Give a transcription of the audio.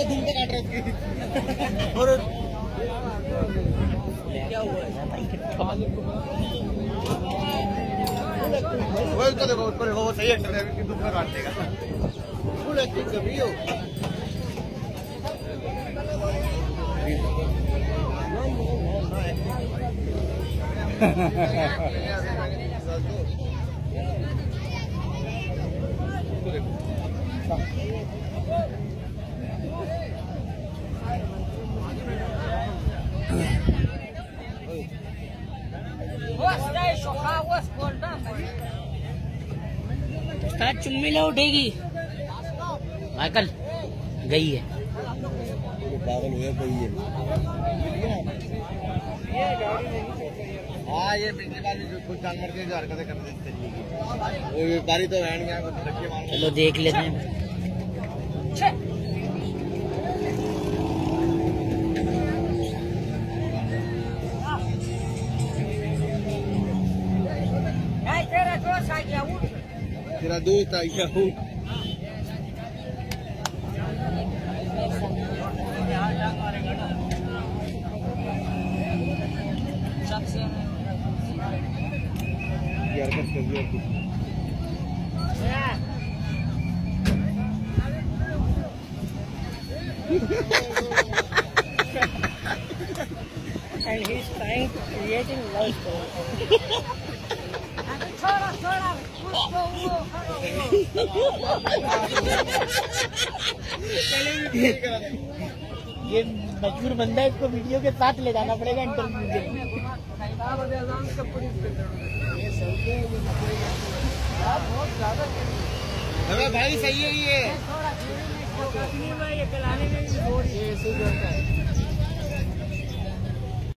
धूम पे काट रहे और क्या हुआ वो इसको देखो उसको देखो वो सही एक्टर है कि धूम पे काट देगा फुल एक्टिंग कर रही हो चुम्मी ले उठेगी माइकल गई है पागल हुए गई है हाँ ये पिछली बार कुछ जानवर की हरकतें कर देते वो व्यापारी तो बैठ गया चलो देख लेते हैं तेरा दोस्त आ गया हूँ and he's trying to create a love story. ये मजबूर बंदा है, इसको वीडियो के साथ ले जाना पड़ेगा इंटरव्यू के लिए। भाई सही है ये चलाने में भी